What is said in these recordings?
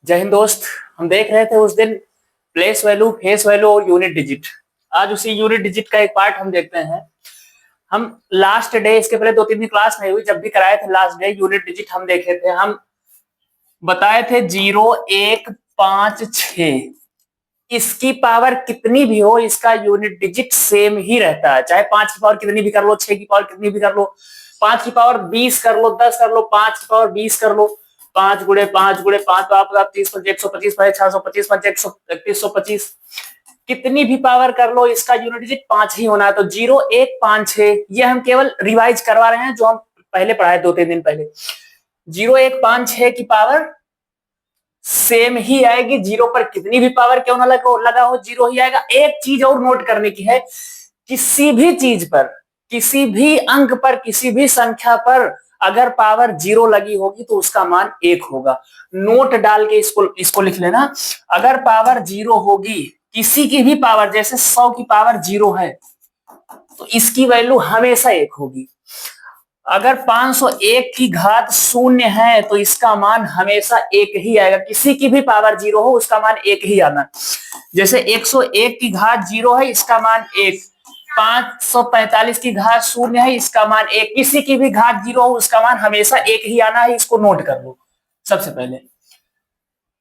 जय हिंद दोस्त। हम देख रहे थे उस दिन प्लेस वैल्यू, फेस वैल्यू और यूनिट डिजिट। आज उसी यूनिट डिजिट का एक पार्ट हम देखते हैं। हम लास्ट डे, इसके पहले 2-3 दिन क्लास नहीं हुई, जब भी कराए थे लास्ट डे यूनिट डिजिट हम देखे थे। हम बताए थे 0, 1, 5, 6 इसकी पावर कितनी भी हो, इसका यूनिट डिजिट सेम ही रहता है। चाहे 5 की पावर कितनी भी कर लो, 6 की पावर कितनी भी कर लो, 5 की पावर 20 कर लो, 10 कर लो, 5 की पावर 20 कर लो, 5 गुणे 5 गुणे 5 तो आप 30, 125, 625, 3125, कितनी भी पावर कर लो, इसका यूनिट डिजिट 5 ही होना है। तो 0, 1, 5, 6 ये हम केवल रिवाइज करवा रहे हैं जो हम पहले पढ़ाए 2-3 दिन पहले। 0, 1, 5, 6 की पावर सेम ही आएगी। 0 पर कितनी भी पावर क्यों ना लगा हो 0 ही आएगा। एक चीज और नोट करने की है, किसी भी चीज पर, किसी भी अंक पर, किसी भी संख्या पर अगर पावर 0 लगी होगी तो उसका मान 1 होगा। नोट डाल के इसको लिख लेना। अगर पावर 0 होगी किसी की भी पावर, जैसे 100 की पावर 0 है तो इसकी वैल्यू हमेशा 1 होगी। अगर 501 की घात 0 है तो इसका मान हमेशा 1 ही आएगा। किसी की भी पावर 0 हो उसका मान 1 ही आना। जैसे 101 की घात 0 है, इसका मान 1। 545 की घात 0 है, इसका मान 1। किसी की भी घात 0 हो उसका मान हमेशा 1 ही आना है। इसको नोट कर लो। सबसे पहले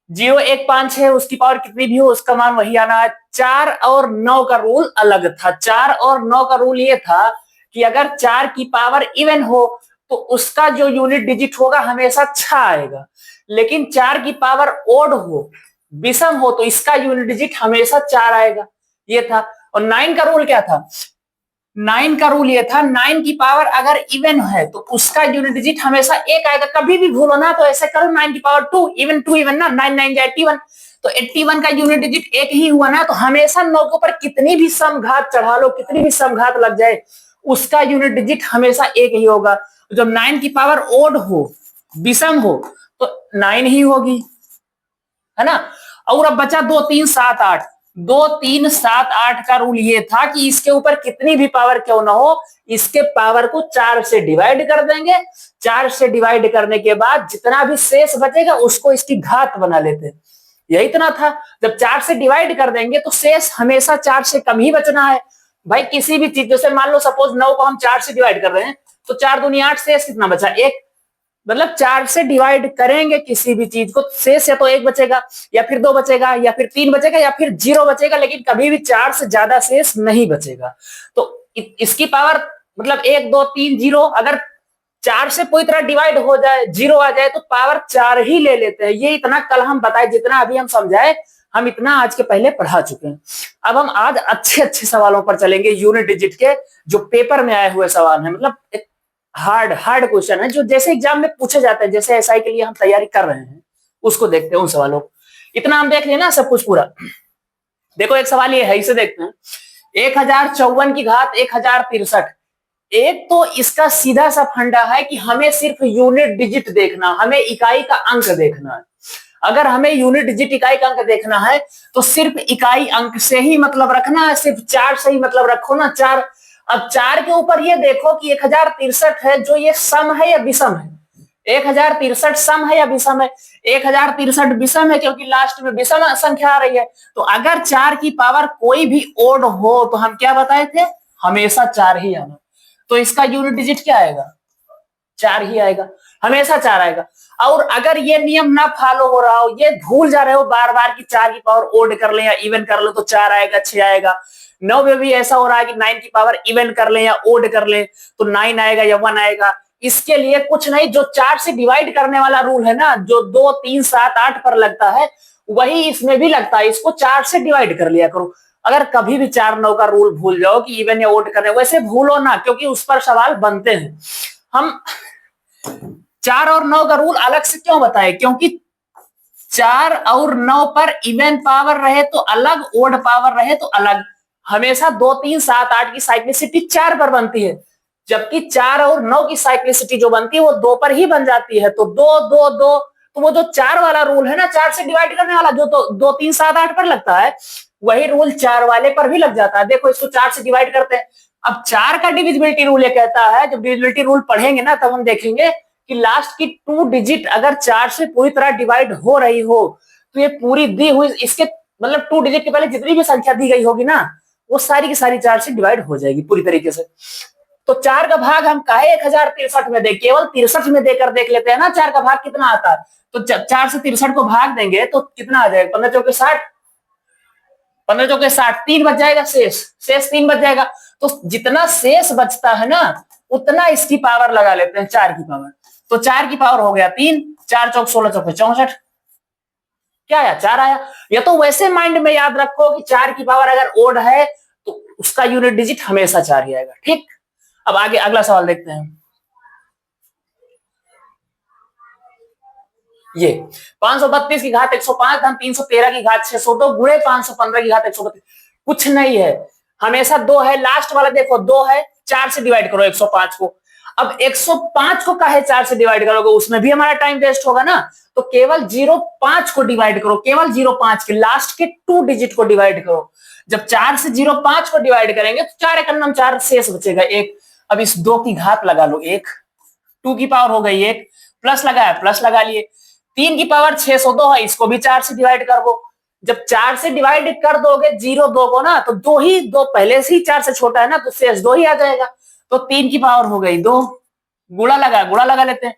0, 1, 5, 6 उसकी पावर कितनी भी हो उसका मान वही आना है। 4 और 9 का रूल अलग था। 4 और 9 का रूल ये था कि अगर 4 की पावर इवन हो तो उसका जो यूनिट डिजिट होगा हमेशा 6 आएगा। लेकिन 4 की पावर ओड हो, विषम हो, तो इसका यूनिट डिजिट हमेशा 4 आएगा। ये था। और 9 का रूल क्या था? 9 का रूल ये था, 9 की पावर अगर इवन है तो उसका यूनिट डिजिट हमेशा 1 आएगा। कभी भी भूलो ना तो ऐसे करो, 9 की पावर 2 इवन, 2 इवन ना, 9 9 81, तो 81 का यूनिट डिजिट 1 ही हुआ ना। तो हमेशा 9 के ऊपर कितनी भी समघात चढ़ा लो, कितनी भी समघात लग जाए, उसका यूनिट डिजिट हमेशा 1 ही होगा। जब 9 की पावर ओड हो, विषम हो, तो 9 ही होगी, है ना। और अब बचा 2, 3, 7, 8। 2, 3, 7, 8 का रूल ये था कि इसके ऊपर कितनी भी पावर क्यों ना हो, इसके पावर को 4 से डिवाइड कर देंगे। 4 से डिवाइड करने के बाद जितना भी शेष बचेगा उसको इसकी घात बना लेते हैं। यही इतना था। जब 4 से डिवाइड कर देंगे तो शेष हमेशा 4 से कम ही बचना है। भाई किसी भी चीज, जैसे मान लो सपोज 9 को हम 4 से डिवाइड कर रहे हैं तो 4 दूनी 8, शेष कितना बचा? 1। मतलब 4 से डिवाइड करेंगे किसी भी चीज को, शेष या तो 1 बचेगा, या फिर 2 बचेगा, या फिर 3 बचेगा, या फिर 0 बचेगा, लेकिन कभी भी 4 से ज्यादा शेष नहीं बचेगा। तो इसकी पावर मतलब 1, 2, 3, 0, अगर 4 से पूरी तरह डिवाइड हो जाए, 0 आ जाए, तो पावर 4 ही ले लेते हैं। ये इतना कल हम बताए, जितना अभी हम समझाए, हम इतना आज के पहले पढ़ा चुके हैं। अब हम आज अच्छे अच्छे सवालों पर चलेंगे, यूनिट डिजिट के, जो पेपर में आए हुए सवाल है। मतलब एक हार्ड क्वेश्चन है जो जैसे एग्जाम में पूछे जाते हैं, जैसे एसआई के लिए हम तैयारी कर रहे हैं, उसको देखते हैं उन सवालों को। इतना हम देख लेना सब कुछ पूरा। देखो एक सवाल ये है, इसे देखते हैं। 1054 की घात 1063। एक तो इसका सीधा सा फंडा है कि हमें सिर्फ यूनिट डिजिट देखना, हमें इकाई का अंक देखना है। अगर हमें यूनिट डिजिट इकाई का अंक देखना है तो सिर्फ इकाई अंक से ही मतलब रखना है, सिर्फ 4 से ही मतलब रखो ना, 4। अब 4 के ऊपर ये देखो कि 1063 है, जो ये सम है या विषम है? 1063 सम है या विषम है? 1063 विषम है, क्योंकि लास्ट में विषम संख्या आ रही है। तो अगर 4 की पावर कोई भी ओड हो तो हम क्या बताए थे? हमेशा 4 ही आना। तो इसका यूनिट डिजिट क्या आएगा? 4 ही आएगा, हमेशा 4 आएगा। और अगर ये नियम ना फॉलो हो रहा हो, ये भूल जा रहे हो बार बार कि 4 की पावर ओड कर ले या इवन कर लो तो 4 आएगा, 6 आएगा। 9 में भी ऐसा हो रहा है कि 9 की पावर इवन कर ले या ओड कर ले तो 9 आएगा या 1 आएगा। इसके लिए कुछ नहीं, जो 4 से डिवाइड करने वाला रूल है ना, जो 2, 3, 7, 8 पर लगता है, वही इसमें भी लगता है। इसको 4 से डिवाइड कर लिया करो। अगर कभी भी 4, 9 का रूल भूल जाओ कि इवन या ओड करने, वैसे भूलो ना, क्योंकि उस पर सवाल बनते हैं। हम 4 और 9 का रूल अलग से क्यों बताए? क्योंकि 4 और 9 पर इवन पावर रहे तो अलग, ओड पावर रहे तो अलग। हमेशा 2, 3, 7, 8 की साइक्लिसिटी 4 पर बनती है, जबकि 4 और 9 की साइक्लिसिटी जो बनती है वो 2 पर ही बन जाती है। तो 2, 2, 2, तो वो जो 4 वाला रूल है ना, 4 से डिवाइड करने वाला, जो 2, 3, 7, 8 पर लगता है, वही रूल 4 वाले पर भी लग जाता है। देखो इसको 4 से डिवाइड करते हैं। अब 4 का डिविजिबिलिटी रूल ये कहता है, जब डिविजिबिलिटी रूल पढ़ेंगे ना तब हम देखेंगे कि लास्ट की 2 डिजिट अगर 4 से पूरी तरह डिवाइड हो रही हो तो ये पूरी दी हुई इसके मतलब 2 डिजिट के पहले जितनी भी संख्या दी गई होगी ना वो सारी की सारी 4 से डिवाइड हो जाएगी पूरी तरीके से। तो 4 का भाग हम काहे 1063 में दे, केवल 63 में देकर देख लेते हैं ना 4 का भाग कितना आता है। तो 4 से 63 को भाग देंगे तो कितना आ जाएगा, 15 चौके 60, 15 चौके 60, 3 बच जाएगा, शेष 3 बच जाएगा। तो जितना शेष बचता है ना उतना इसकी पावर लगा लेते हैं 4 की पावर। तो 4 की पावर हो गया 3, 4 चौक 16 चौके 64, क्या आया 4 आया। या तो वैसे माइंड में याद रखो कि 4 की पावर अगर ओड है तो उसका यूनिट डिजिट हमेशा 4 ही आएगा। ठीक, अब आगे अगला सवाल देखते हैं। ये 532 की घात 105 धन 313 की घात 602 गुणे 515 की घात 132, कुछ नहीं है, हमेशा 2 है। लास्ट वाला देखो 2 है, 4 से डिवाइड करो 105 को। अब 105 को काहे 4 से डिवाइड करोगे, उसमें भी हमारा टाइम वेस्ट होगा ना। तो केवल 05 को डिवाइड करो, केवल 05 के लास्ट के 2 डिजिट को डिवाइड करो। जब 4 से 05 को डिवाइड करेंगे तो 4 एकम 4 शेष बचेगा 1। अब इस 2 की घात लगा लो 1, 2 की पावर हो गई 1, प्लस लगाया प्लस लगा लिए। 3 की पावर 602 है, इसको भी 4 से डिवाइड कर दो। जब 4 से डिवाइड कर दोगे 0 2 को ना तो 2 ही, 2 पहले से ही 4 से छोटा है ना तो शेष 2 ही आ जाएगा। तो 3 की पावर हो गई 2, गुणा लगा लेते हैं।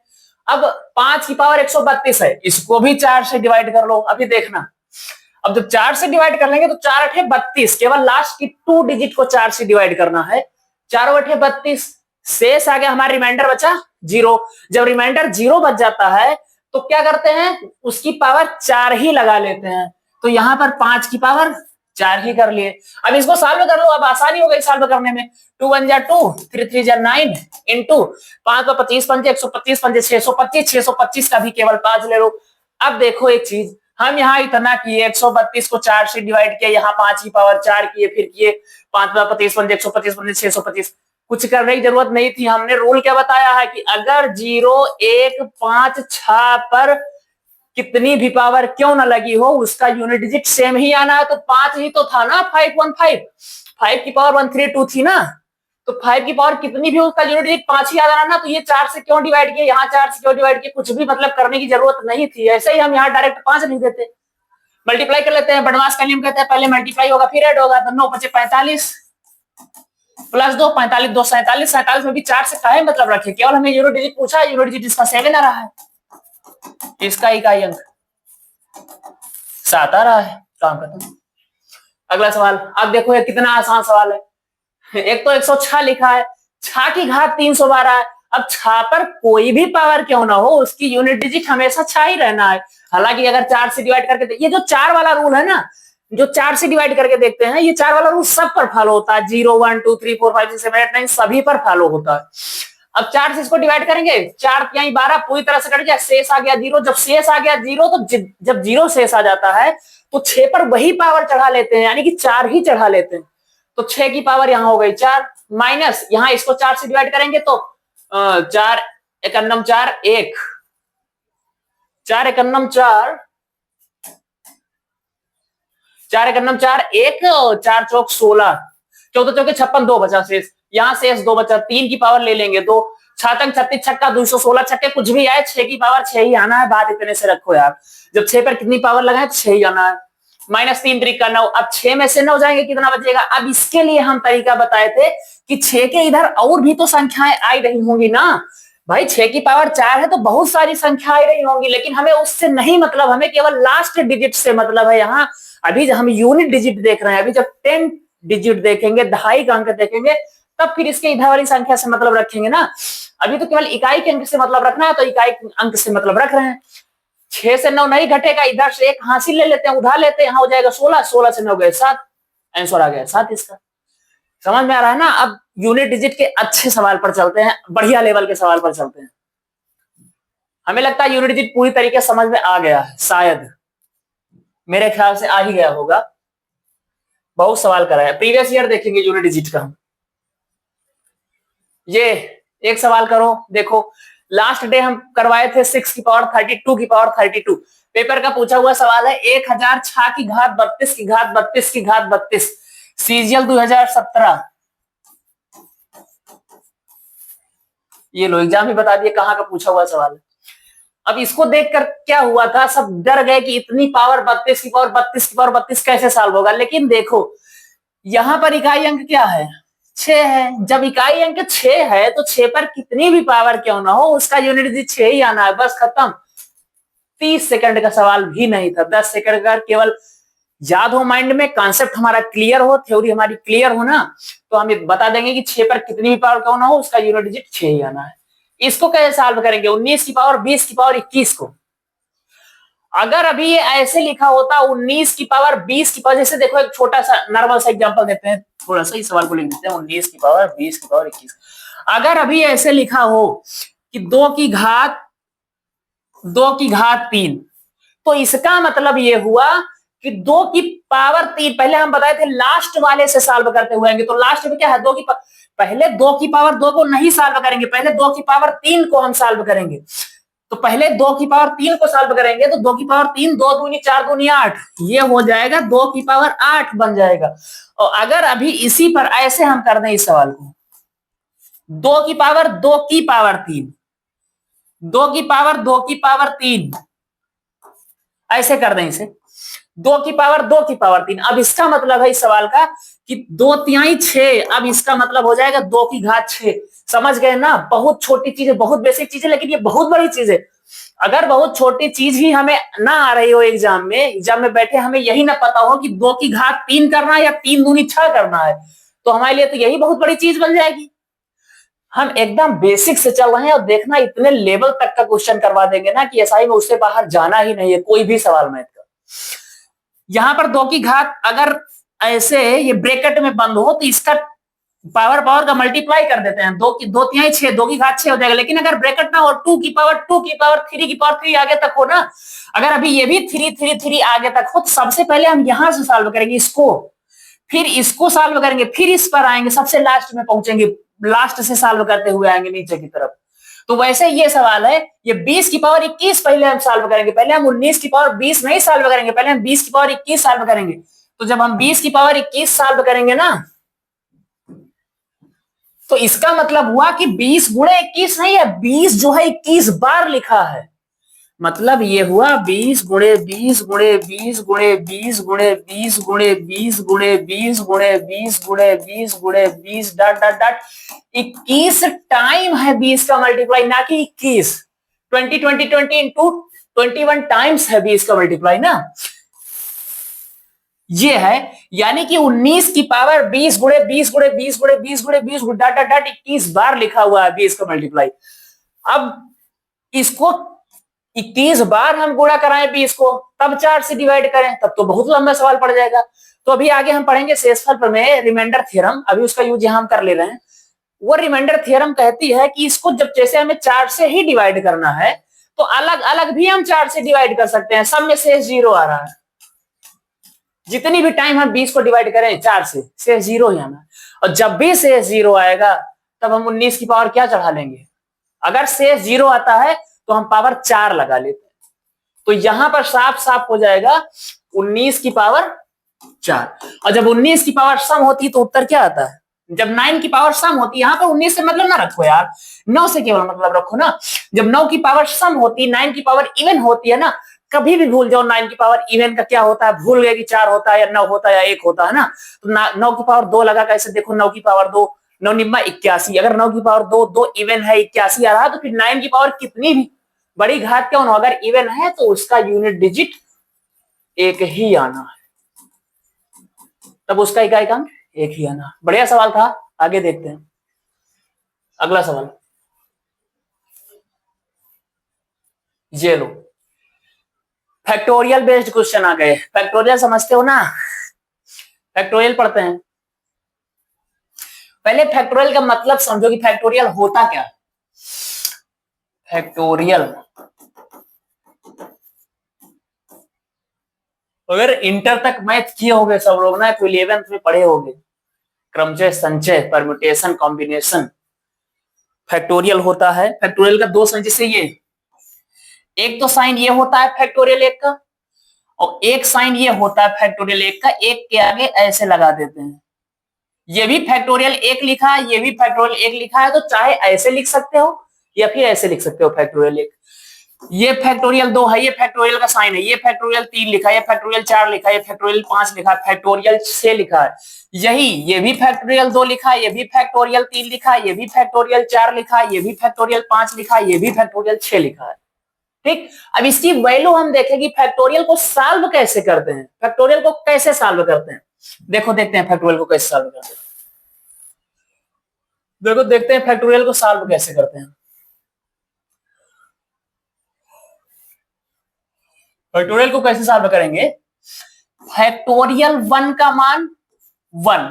अब 5 की पावर 132 है, इसको भी 4 से डिवाइड कर लो। अभी देखना, अब जब 4 से डिवाइड कर लेंगे तो 4 8 32, केवल लास्ट की 2 डिजिट को 4 से डिवाइड करना है। 4 8 32, शेष आ गया हमारा, रिमाइंडर बचा 0। जब रिमाइंडर 0 बच जाता है तो क्या करते हैं, उसकी पावर 4 ही लगा लेते हैं। तो यहां पर 5 की पावर 4 ही कर लिए। अब इसको सॉल्व कर लो, अब आसानी हो गई सॉल्व करने में। 2 1 जा 2, 3 3 जा 9 इंटू 5 पर 25 पंजे 125 पंजे 625, 625 का भी केवल 5 ले लो। अब देखो एक चीज, हम यहाँ इतना किए 132 को 4 से डिवाइड किया, यहाँ 5 की पावर 4 किए, फिर किए 5 पर 25 पंजे 125 पंजे 625, कुछ करने की जरूरत नहीं थी। हमने रूल क्या बताया है कि अगर 0 1 5 6 पर कितनी भी पावर क्यों ना लगी हो उसका यूनिट डिजिट सेम ही आना है। तो 5 ही तो था ना, 515, 5 की पावर 132 थी ना, तो 5 की पावर कितनी भी उसका यूनिट डिजिट 5 ही आ रहा ना। तो ये 4 से क्यों डिवाइड किया, यहाँ 4 से क्यों डिवाइड किया, कुछ भी मतलब करने की जरूरत नहीं थी। ऐसे ही हम यहाँ डायरेक्ट 5 लिख देते, मल्टीप्लाई कर लेते हैं। बदमाश का नियम कहते हैं पहले मल्टीप्लाई होगा फिर ऐड होगा। तो 9 5 45 प्लस 2 45 2 47, 47 में भी 4 से काहे मतलब रखे, केवल हमें यूनिट डिजिट पूछा है, यूनिट डिजिट इसका 7 आ रहा है, इसका इकाई अंक 7 आ रहा है। काम खत्म। अगला सवाल, अब देखो ये कितना आसान सवाल है। एक तो 106 लिखा है, 6 की घात 312 है। अब 6 पर कोई भी पावर क्यों ना हो उसकी यूनिट डिजिट हमेशा 6 ही रहना है। हालांकि अगर 4 से डिवाइड करके, ये जो 4 वाला रूल है ना, जो 4 से डिवाइड करके देखते हैं, ये 4 वाला रूल सब पर फॉलो होता है। 0 1 2 3 4 5 6 7 8 9 सभी पर फॉलो होता है। अब 4 से इसको डिवाइड करेंगे, 4 यहीं 12 पूरी तरह से कट गया, शेष आ गया 0। जब शेष आ गया 0 तो जब 0 शेष आ जाता है तो 6 पर वही पावर चढ़ा लेते हैं, यानी कि 4 ही चढ़ा लेते हैं। तो 6 की पावर यहां हो गई 4, माइनस यहां इसको 4 से डिवाइड करेंगे तो 4 एकन्नम 4 1, 4 एकन्नम 4 4 एकन्नम 4 1, 4 चौक 16, 14 चौके 56, 2 बचा शेष, यहाँ शेष 2 बचा। 3 की पावर ले लेंगे 2, 6 36 छक्का 216 छक्के कुछ भी आए 6 की पावर 6 ही आना है। बात इतने से रखो यार, जब 6 पर कितनी पावर लगाए तो 6 ही आना है। माइनस 3 3 का 9, अब 6 में से 9 जाएंगे कितना बचेगा। अब इसके लिए हम तरीका बताए थे कि 6 के इधर और भी तो संख्याएं आई रही होंगी ना भाई। 6 की पावर 4 है तो बहुत सारी संख्या आई रही होंगी, लेकिन हमें उससे नहीं मतलब, हमें केवल लास्ट डिजिट से मतलब है। यहाँ अभी हम यूनिट डिजिट देख रहे हैं, अभी जब 10 डिजिट देखेंगे, दहाई का अंक देखेंगे, तब फिर इसके इधर वाली संख्या से मतलब रखेंगे ना। अभी तो केवल इकाई के अंक से मतलब रखना है, तो इकाई अंक से मतलब रख रहे हैं। 6 से 9 नहीं घटेगा, इधर से एक हासिल ले लेते हैं, उठा लेते हैं, यहाँ हो जाएगा 16, 16 से 9 गए 7, आंसर आ गया 7 इसका। समझ में आ रहा है ना। अब यूनिट डिजिट के अच्छे सवाल पर चलते हैं, बढ़िया लेवल के सवाल पर चलते हैं। हमें लगता है यूनिट डिजिट पूरी तरीके से समझ में आ गया है, शायद मेरे ख्याल से आ ही गया होगा। बहुत सवाल कराया, प्रीवियस ईयर देखेंगे यूनिट डिजिट का। ये एक सवाल करो, देखो लास्ट डे हम करवाए थे 6 की पावर 32 की पावर 32, पेपर का पूछा हुआ सवाल है 1006 की घात 32 की घात 32 की घात 32, सीजीएल 2017। ये लो एग्जाम भी बता दिए कहां का पूछा हुआ सवाल है। अब इसको देखकर क्या हुआ था, सब डर गए कि इतनी पावर 32 की पावर 32 की पावर 32 कैसे सॉल्व होगा। लेकिन देखो यहां पर इकाई अंक क्या है, 6 है। जब इकाई अंक 6 है तो 6 पर कितनी भी पावर क्यों ना हो उसका यूनिट डिजिट 6 ही आना है, बस खत्म। 30 सेकंड का सवाल भी नहीं था, 10 सेकंड का। केवल याद हो, माइंड में कॉन्सेप्ट हमारा क्लियर हो, थ्योरी हमारी क्लियर हो ना, तो हम बता देंगे कि 6 पर कितनी भी पावर क्यों ना हो उसका यूनिट डिजिट 6 ही आना है। इसको कैसे सॉल्व करेंगे, 19 की पावर 20 की पावर 21 को। अगर अभी ये ऐसे लिखा होता 19 की पावर 20 की पावर, जैसे देखो एक छोटा सा नॉर्मल सा एग्जांपल देते हैं, थोड़ा सा इस सवाल को लिख देते हैं, 19 की पावर 20 की पावर 21। अगर अभी ऐसे लिखा हो कि 2 की घात 3, तो इसका मतलब ये हुआ कि 2 की पावर 3, पहले हम बताए थे लास्ट वाले से सॉल्व करते हुए, तो लास्ट में क्या है, 2 की पहले 2 की पावर 2 को नहीं सॉल्व करेंगे, पहले 2 की पावर 3 को हम सॉल्व करेंगे। तो पहले 2 की पावर 3 को सॉल्व करेंगे, तो 2 की पावर 3, 2 दूनी 4 दूनी 8, ये हो जाएगा 2 की पावर 8 बन जाएगा। और अगर अभी इसी पर ऐसे हम कर दें इस सवाल को, 2 की पावर 2 की पावर 3, 2 की पावर 2 की पावर 3, ऐसे कर दें इसे, 2 की पावर 2 की पावर 3। अब इसका मतलब है इस सवाल का कि 2 तिहाई 6, अब इसका मतलब हो जाएगा 2 की घात 6। समझ गए ना, बहुत छोटी चीज है, बहुत बेसिक चीज है, लेकिन ये बहुत बड़ी चीज है। अगर बहुत छोटी चीज ही हमें ना आ रही हो एग्जाम में बैठे हमें यही ना पता हो कि 2 की घात 3 करना है या 3 दूनी 6 करना है, तो हमारे लिए तो यही बहुत बड़ी चीज बन जाएगी। हम एकदम बेसिक से चल रहे हैं और देखना इतने लेवल तक का क्वेश्चन करवा देंगे ना कि एसआई में उससे बाहर जाना ही नहीं है कोई भी सवाल मैथ का। यहां पर 2 की घात अगर ऐसे ये ब्रैकेट में बंद हो तो इसका पावर का मल्टीप्लाई कर देते हैं, 2 की 2 तिहाई 6, 2 की घात 6 हो जाएगा। लेकिन अगर ब्रैकेट ना हो 2 की पावर 2 की पावर 3 की पावर 3 आगे तक हो ना, अगर अभी ये भी 3 3 3 आगे तक हो, तो सबसे पहले हम यहां से सॉल्व करेंगे इसको, फिर इसको सॉल्व करेंगे, फिर इस पर आएंगे, सबसे लास्ट में पहुंचेंगे, लास्ट से सॉल्व करते हुए आएंगे नीचे की तरफ। तो वैसे ये सवाल है, ये 20 की पावर 21 पहले हम सॉल्व करेंगे, पहले हम 19 की पावर 20 नहीं सॉल्व करेंगे, पहले हम 20 की पावर 21 सॉल्व करेंगे। तो जब हम 20 की पावर 21 सॉल्व करेंगे ना, तो इसका मतलब हुआ कि 20 गुणे 21 नहीं है, 20 जो है 21 बार लिखा है। मतलब ये हुआ 20 गुणे 20 गुणे 20 गुणे 20 गुणे 20 गुणे 20 गुणे 20 गुणे 20 गुणे 20 गुणे 20 डॉट डॉट डॉट 21 टाइम है 20 का मल्टीप्लाई, ना कि 21। 20 20 20 इंटू 21 टाइम्स है 20 का मल्टीप्लाई ना, ये है। यानी कि 19 की पावर 20 गुणे 20 गुणे 20 गुणे 20 गुणे 20 डॉट डॉट डॉट 21 बार लिखा हुआ है 20 का मल्टीप्लाई। अब इसको 21 बार हम गुणा कराएं 20 को, तब 4 से डिवाइड करें, तब तो बहुत लंबा सवाल पड़ जाएगा। तो अभी आगे हम पढ़ेंगे शेषफल प्रमेय, रिमाइंडर थ्योरम, अभी उसका यूज यहां हम कर ले रहे हैं। वो रिमाइंडर थ्योरम कहती है कि इसको जब जैसे हमें 4 से ही डिवाइड करना है, तो अलग अलग भी हम 4 से डिवाइड कर सकते हैं, सब में शेष 0 आ रहा है। जितनी भी टाइम हम 20 को डिवाइड करें 4 से, शेष 0 ही आना है। और जब भी शेष 0 आएगा तब हम 19 की पावर क्या चढ़ा लेंगे, अगर शेष 0 आता है तो हम पावर 4 लगा लेते हैं। तो यहां पर साफ साफ हो जाएगा 19 की पावर 4। और जब 19 की पावर सम होती है तो उत्तर क्या आता है, जब 9 की पावर सम होती है, यहां पर 19 से मतलब ना रखो यार, 9 से केवल मतलब रखो ना। जब 9 की पावर सम होती है, 9 की पावर इवन होती है ना, कभी भी भूल जाओ 9 की पावर इवन का क्या होता है, भूल गए कि 4 होता है या 9 होता है या 1 होता है ना। तो 9 की पावर 2 लगा कैसे, देखो 9 की पावर 2, 9 निम्मा 81, अगर 9 की पावर 2 2 इवन है 81 आ रहा, तो फिर 9 की पावर कितनी भी बड़ी घात क्यों ना, अगर इवन है तो उसका यूनिट डिजिट 1 ही आना है, तब उसका इकाई अंक 1 ही आना। बढ़िया सवाल था, आगे देखते हैं अगला सवाल। ये लो फैक्टोरियल बेस्ड क्वेश्चन आ गए। फैक्टोरियल समझते हो ना, फैक्टोरियल पढ़ते हैं। पहले फैक्टोरियल का मतलब समझो कि फैक्टोरियल होता क्या है। फैक्टोरियल अगर इंटर तक मैथ किए होंगे सब लोग ना, तो 11th में पढ़े होंगे, क्रमचय संचय परम्यूटेशन कॉम्बिनेशन। फैक्टोरियल होता है, फैक्टोरियल का 2 साइन, जैसे ये एक तो साइन ये होता है फैक्टोरियल 1 का, और एक साइन ये होता है फैक्टोरियल 1 का, एक के आगे ऐसे लगा देते हैं। ये भी फैक्टोरियल 1 लिखा है, ये भी फैक्टोरियल 1 लिखा है, तो चाहे ऐसे लिख सकते हो या फिर ऐसे लिख सकते हो फैक्टोरियल 1। ये फैक्टोरियल 2 है, ये फैक्टोरियल का साइन है, ये फैक्टोरियल 3 लिखा है, ये फैक्टोरियल 4 लिखा है, ये फैक्टोरियल 5 लिखा है, फैक्टोरियल 6 लिखा है। यही ये भी फैक्टोरियल 2 लिखा है, ये भी फैक्टोरियल 3 लिखा है, ये भी फैक्टोरियल 4 लिखा है, ये भी फैक्टोरियल 5 लिखा है, ये भी फैक्टोरियल 6 लिखा है। ठीक, अब इसकी वैल्यू हम देखेंगे फैक्टोरियल को सॉल्व कैसे करते हैं, फैक्टोरियल को कैसे सॉल्व करते हैं। देखो देखते हैं फैक्टोरियल को कैसे सॉल्व करते हैं। देखो देखते हैं फैक्टोरियल को सॉल्व कैसे करते हैं। फैक्टोरियल को कैसे सॉल्व करेंगे। फैक्टोरियल 1 का मान 1,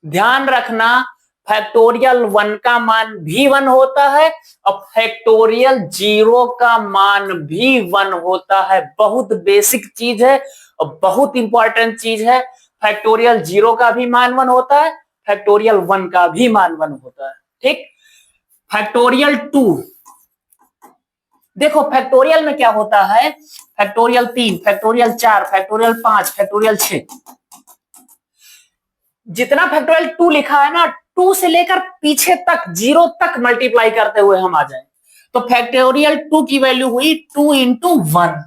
ध्यान रखना फैक्टोरियल 1 का मान भी 1 होता है और फैक्टोरियल 0 का मान भी 1 होता है। बहुत बेसिक चीज है और बहुत इंपॉर्टेंट चीज है। फैक्टोरियल 0 का भी मान 1 होता है, फैक्टोरियल 1 का भी मान 1 होता है। ठीक, फैक्टोरियल 2, देखो फैक्टोरियल में क्या होता है, फैक्टोरियल 3, फैक्टोरियल 4, फैक्टोरियल 5, फैक्टोरियल 6, जितना फैक्टोरियल 2 लिखा है ना, 2 से लेकर पीछे तक 0 तक मल्टीप्लाई करते हुए हम आ जाए तो फैक्टोरियल 2 की वैल्यू हुई 2 इंटू 1।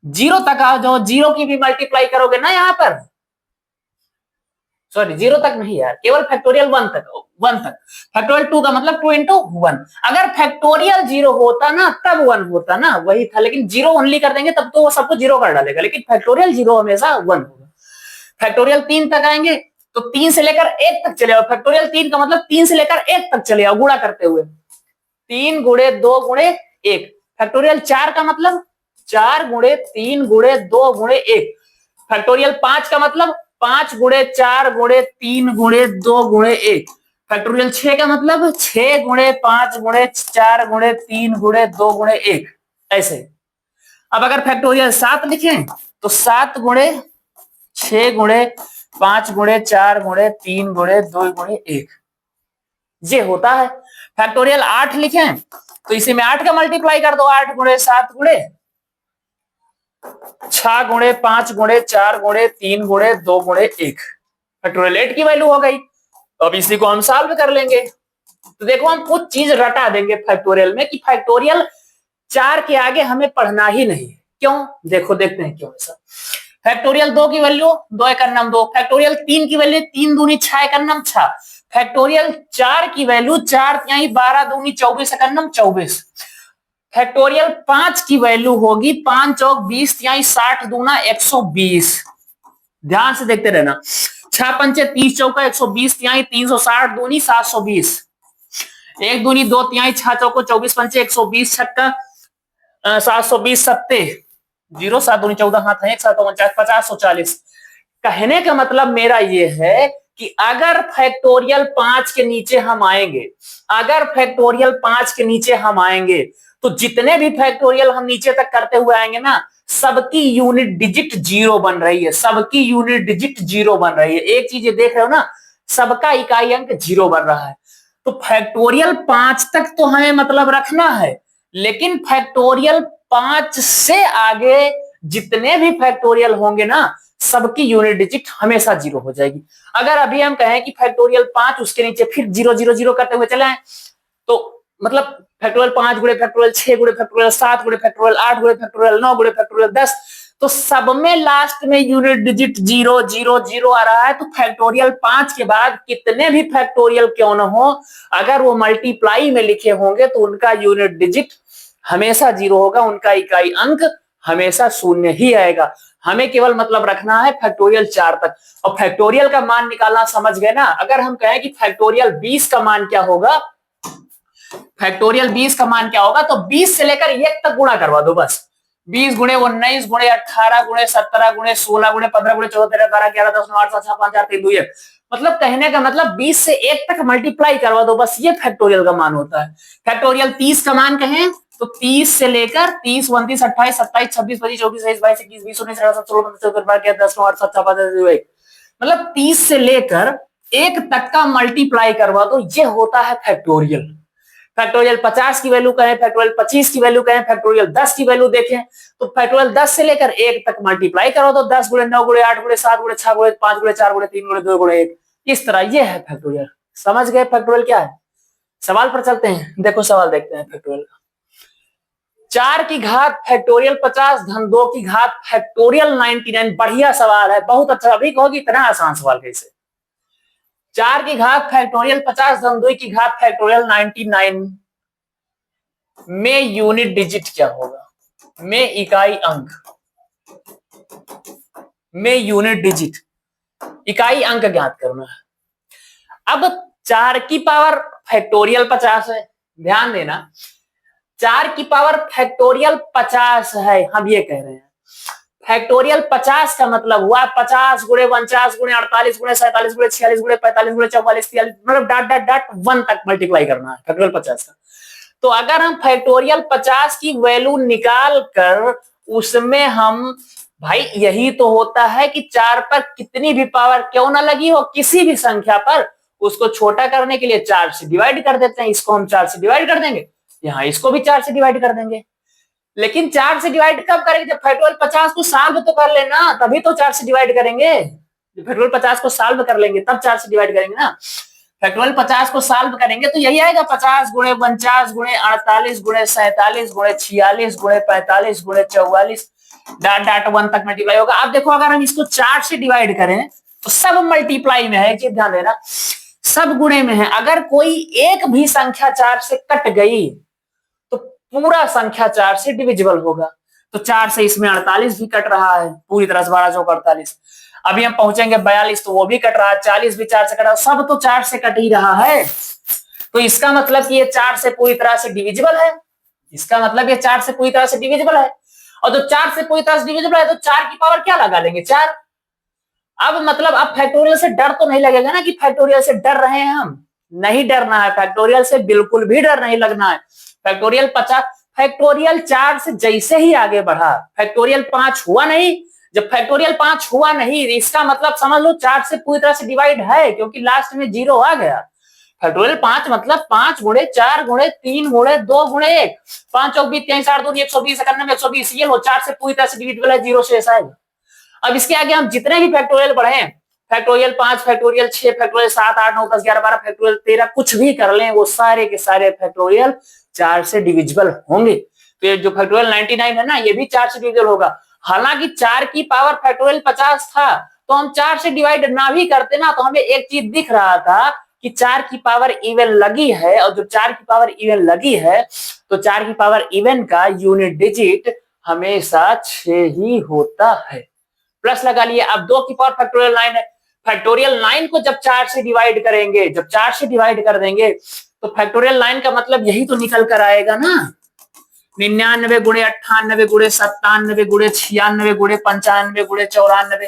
0 तक आ जाओ, 0 की भी मल्टीप्लाई करोगे ना यहां पर, सॉरी 0 तक नहीं यार, केवल फैक्टोरियल 1 तक, 1 तक। फैक्टोरियल 2 का मतलब 2 इंटू 1। अगर फैक्टोरियल 0 होता ना तब 1 होता ना, वही था, लेकिन 0 ओनली कर देंगे तब तो वो सबको 0 कर डालेगा, लेकिन फैक्टोरियल 0 हमेशा 1 होगा। फैक्टोरियल 3 तक आएंगे तो 3 से लेकर 1 तक चले आओ, फैक्टोरियल 3 का मतलब 3 से लेकर 1 तक चले आओ गुणा करते हुए, 3 गुणे 2 गुणे 1। फैक्टोरियल 4 का मतलब 4 गुणे 3 गुणे 2 गुणे 1। फैक्टोरियल 5 का मतलब 5 गुणे 4 गुणे 3 गुणे 2 गुणे 1। फैक्टोरियल 6 का मतलब 6 गुणे 5 गुणे 4 गुणे 3 गुणे 2 गुणे 1। ऐसे अब अगर फैक्टोरियल 7 लिखें तो 7 गुणे 6 गुणे 5 गुणे 4 गुणे 3 गुणे 2 गुणे 1, ये होता है। फैक्टोरियल 8 लिखें तो इसी में 8 का मल्टीप्लाई कर दो, 8 गुणे 7 गुणे 6 गुणे 5 गुणे 4 गुणे 3 गुणे 2 गुणे 1, फैक्टोरियल 8 की वैल्यू हो गई। अब इसी को हम सॉल्व कर लेंगे। तो देखो हम कुछ चीज रटा देंगे फैक्टोरियल में कि फैक्टोरियल 4 के आगे हमें पढ़ना ही नहीं। क्यों, देखो देखते हैं क्यों ऐसा। फैक्टोरियल 2 की वैल्यू 2 एक अन्नम 2, फैक्टोरियल 3 की वैल्यू 3 दूनी 6 एक अन्नम 6, फैक्टोरियल 4 की वैल्यू 4 तिहाई 12 दूनी 24 एक अन्नम 24, फैक्टोरियल 5 की वैल्यू होगी 5 चौक 20 तिहाई 60 दूना 120। ध्यान से देखते रहना, 6 पंचे 30 चौका 120 तिहाई 360 दूनी 720, 1 दूनी 2 तिहाई 6 चौको 24 पंचे 120 छक्का 720 सत्ते 0 7 दूनी 14 हाथ है 1 7 49 50 140। कहने का मतलब मेरा ये है कि अगर फैक्टोरियल 5 के नीचे हम आएंगे, अगर फैक्टोरियल 5 के नीचे हम आएंगे तो जितने भी फैक्टोरियल हम नीचे तक करते हुए आएंगे ना, सबकी यूनिट डिजिट 0 बन रही है, सबकी यूनिट डिजिट 0 बन रही है। एक चीज ये देख रहे हो ना, सबका इकाई अंक 0 बन रहा है। तो फैक्टोरियल 5 तक तो हमें मतलब रखना है, लेकिन फैक्टोरियल 5 से आगे जितने भी फैक्टोरियल होंगे ना, सबकी यूनिट डिजिट हमेशा 0 हो जाएगी। अगर अभी हम कहें कि फैक्टोरियल 5 उसके नीचे फिर 0 0 0 करते हुए चले तो मतलब फैक्टोरियल 5 गुणे फैक्टोरियल 6 गुणे फैक्टोरियल 7 गुणे फैक्टोरियल 8 गुणे फैक्टोरियल 9 गुणे फैक्टोरियल 10, तो सब में लास्ट में यूनिट डिजिट 0 0 0 आ रहा है। तो फैक्टोरियल 5 के बाद कितने भी फैक्टोरियल क्यों न हो, अगर वो मल्टीप्लाई में लिखे होंगे तो उनका यूनिट डिजिट हमेशा 0 होगा, उनका इकाई अंक हमेशा 0 ही आएगा। हमें केवल मतलब रखना है फैक्टोरियल 4 तक। और फैक्टोरियल का मान निकालना समझ गए ना। अगर हम कहें कि फैक्टोरियल 20 का मान क्या होगा, फैक्टोरियल 20 का मान क्या होगा, तो 20 से लेकर 1 तक गुणा करवा दो बस। 20 गुणे 19 गुणे 18 गुणे 17 गुणे 16 गुणे 15 गुणे 14 13 12 11 10 9 8 7 6 5 4 3 2 1, मतलब कहने का मतलब 20 से 1 तक मल्टीप्लाई करवा दो बस, ये फैक्टोरियल का मान होता है। फैक्टोरियल 30 का मान कहें तो 30 से लेकर 30 29 28 27 26 25 24 23 22 21 20 19 18 16 17 18 19 10 9 8 7 6 5 4 3 2 1, मतलब 30 से लेकर 1 तक का मल्टीप्लाई करवा दो, ये होता है फैक्टोरियल। फैक्टोरियल 50 की वैल्यू कहें, फैक्टोरियल 25 की वैल्यू कहें, फैक्टोरियल 10 की वैल्यू देखें तो फैक्टोरियल 10 से लेकर 1 तक मल्टीप्लाई करो तो 10 गुणे 9 गुणे 8 गुणे 7 गुणे 6 गुणे 5 गुणे 4 गुणे 3 गुणे 2 गुणे 1, इस तरह ये है फैक्टोरियल। समझ गए फैक्टोरियल क्या है। सवाल पर चलते हैं, देखो सवाल देखते हैं फैक्टोरियल का। 4 की घात फैक्टोरियल 50 धन 2 की घात फैक्टोरियल 99। बढ़िया सवाल है, बहुत अच्छा। अभी कहोगे इतना आसान सवाल कैसे? 4 की घात फैक्टोरियल 50 धन 2 की घात फैक्टोरियल 99 में यूनिट डिजिट क्या होगा? में इकाई अंक, में यूनिट डिजिट, इकाई अंक ज्ञात करना है। अब 4 की पावर फैक्टोरियल 50 है, ध्यान देना, 4 की पावर फैक्टोरियल 50 है। हम ये कह रहे हैं फैक्टोरियल 50 का मतलब हुआ 50 गुणे 49 गुणे 48 गुणे 47 गुणे 46 गुणे 45 गुणे 44 43, मतलब डॉट डॉट डॉट 1 तक मल्टीप्लाई करना है फैक्टोरियल 50 का। तो अगर हम फैक्टोरियल 50 की वैल्यू निकाल कर उसमें हम, भाई यही तो होता है कि 4 पर कितनी भी पावर क्यों ना लगी हो, किसी भी संख्या पर, उसको छोटा करने के लिए 4 से डिवाइड कर देते हैं। इसको हम 4 से डिवाइड कर देंगे, यहाँ इसको भी 4 से डिवाइड कर देंगे। लेकिन 4 से डिवाइड कब करेंगे? जब फैक्टोरियल 50 को सॉल्व तो कर लेना, तभी तो 4 से डिवाइड करेंगे। फैक्टोरियल 50 को सॉल्व कर लेंगे तब 4 से डिवाइड करेंगे ना। फैक्टोरियल 50 को सॉल्व करेंगे तो यही आएगा 50 गुणे 49 गुणे 48 गुणे 47 गुणे 46 गुणे 45 गुणे 44 डॉट डॉट 1 तक मल्टीप्लाई होगा। अब देखो अगर हम इसको 4 से डिवाइड करें तो सब मल्टीप्लाई में है, एक चीज ध्यान देना, सब गुणे में है। अगर कोई एक भी संख्या 4 से कट गई तो पूरा संख्या 4 से डिविजिबल होगा। तो 4 से इसमें 48 भी कट रहा है पूरी तरह से, 12 चौक 48। अभी हम पहुंचेंगे 42 तो वो भी कट रहा है, 40 भी 4 से कट रहा है, सब तो 4 से कट ही रहा है। तो इसका मतलब कि ये 4 से पूरी तरह से डिविजिबल है, इसका मतलब ये 4 से पूरी तरह से डिविजिबल है। और जो 4 से पूरी तरह से डिविजिबल है तो 4 की पावर क्या लगा लेंगे? 4। अब मतलब अब फैक्टोरियल से डर तो नहीं लगेगा ना कि फैक्टोरियल से डर रहे हैं हम, नहीं डरना है, फैक्टोरियल से बिल्कुल भी डर नहीं लगना है। फैक्टोरियल 50, फैक्टोरियल 4 से जैसे ही आगे बढ़ा फैक्टोरियल 5 हुआ नहीं। जब फैक्टोरियल 5 हुआ नहीं इसका मतलब समझ लो 4 से पूरी तरह से डिवाइड है, क्योंकि लास्ट में 0 आ गया। फैक्टोरियल 5 मतलब 5 गुणे 4 गुणे 3 गुणे 2 गुणे 1, 5 चौक 20 3 8 2 120 91 120, ये हो 4 से पूरी तरह से डिविजिबल है, 0 शेष आएगा। अब इसके आगे हम जितने भी फैक्टोरियल बढ़े, फैक्टोरियल 5 फैक्टोरियल 6 फैक्टोरियल 7 8 9 10 11 12 फैक्टोरियल 13 कुछ भी कर लें, वो सारे के सारे फैक्टोरियल 4 से डिविजिबल होंगे। तो ये जो फैक्टोरियल 99 है ना, ये भी 4 से डिविजिबल होगा। हालांकि 4 की पावर फैक्टोरियल 50 था, तो हम 4 से डिवाइड ना भी करते ना तो हमें एक चीज दिख रहा था कि 4 की पावर इवन लगी है, और जो 4 की पावर इवन लगी है तो 4 की पावर इवन का यूनिट डिजिट हमेशा 6 ही होता है। प्लस लगा लिए। अब 2 की पावर फैक्टोरियल 9 है, फैक्टोरियल 9 को जब 4 से डिवाइड करेंगे, जब 4 से डिवाइड कर देंगे तो फैक्टोरियल 9 का मतलब यही तो निकल कर आएगा ना, 99 गुणे 98 गुणे 97 गुणे 96 गुणे 95 गुणे 94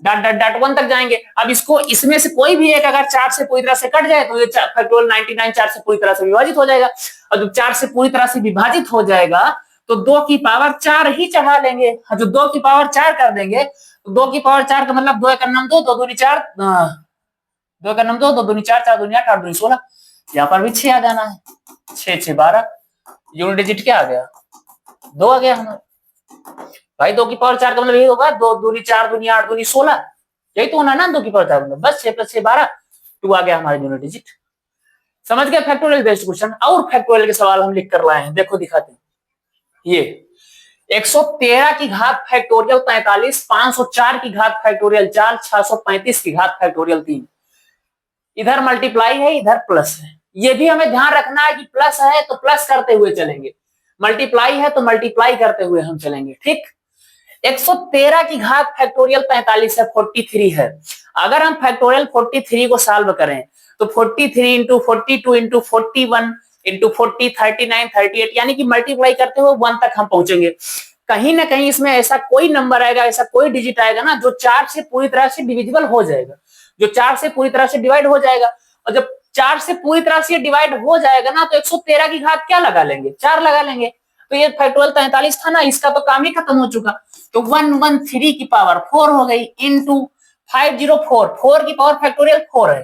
डॉट डॉट डॉट 1 तक जाएंगे। अब इसको इसमें से कोई भी एक अगर 4 से पूरी तरह से कट जाए तो ये फैक्टोरियल 99 4 से पूरी तरह से विभाजित हो जाएगा, और जब 4 से पूरी तरह से विभाजित हो जाएगा तो 2 की पावर 4 ही चढ़ा लेंगे। जो 2 की पावर 4 कर देंगे तो 2 की पावर 4 का मतलब 2 एक नम 2 2 दूनी 4 2 एक नम 2 2 दूनी 4 4 दूनी 8 8 दूनी 16, यहाँ पर भी 6 आ जाना है, 6 6 12, यूनिट डिजिट क्या आ गया? 2 आ गया हमारा। भाई 2 की पावर 4 का मतलब यही होगा 2 दूनी 4 दूनी 8 दूनी 16, यही तो होना ना 2 की पावर 4 मतलब, बस 6 + 6 12, 2 आ गया हमारा यूनिट डिजिट। समझ गए फैक्टोरियल बेस्ड क्वेश्चन। और फैक्टोरियल के सवाल हम लिख कर लाए हैं, देखो दिखाते हैं। ये 113 की घात फैक्टोरियल 43, 504 की घात फैक्टोरियल 4, 635 की घात फैक्टोरियल 3। इधर मल्टीप्लाई है इधर प्लस है, ये भी हमें ध्यान रखना है कि प्लस है तो प्लस करते हुए चलेंगे, मल्टीप्लाई है तो मल्टीप्लाई करते हुए हम चलेंगे, ठीक। 113 की घात फैक्टोरियल 45 है, 43 है। अगर हम फैक्टोरियल 43 को सॉल्व करें तो 43 इंटू 42 इंटू 41 इंटू 40 39 38, यानी कि मल्टीप्लाई करते हुए 1 तक हम पहुंचेंगे। कहीं ना कहीं इसमें ऐसा कोई नंबर आएगा, ऐसा कोई डिजिट आएगा ना जो 4 से पूरी तरह से डिविजिबल हो जाएगा, जो 4 से पूरी तरह से डिवाइड हो जाएगा। और जब 4 से पूरी तरह से डिवाइड हो जाएगा ना तो 113 की घात क्या लगा लेंगे? 4 लगा लेंगे। तो ये फैक्टोरियल 43 था ना, इसका तो काम ही खत्म हो चुका। तो 113 की पावर 4 हो गई इंटू 504, 4 की पावर फैक्टोरियल 4 है,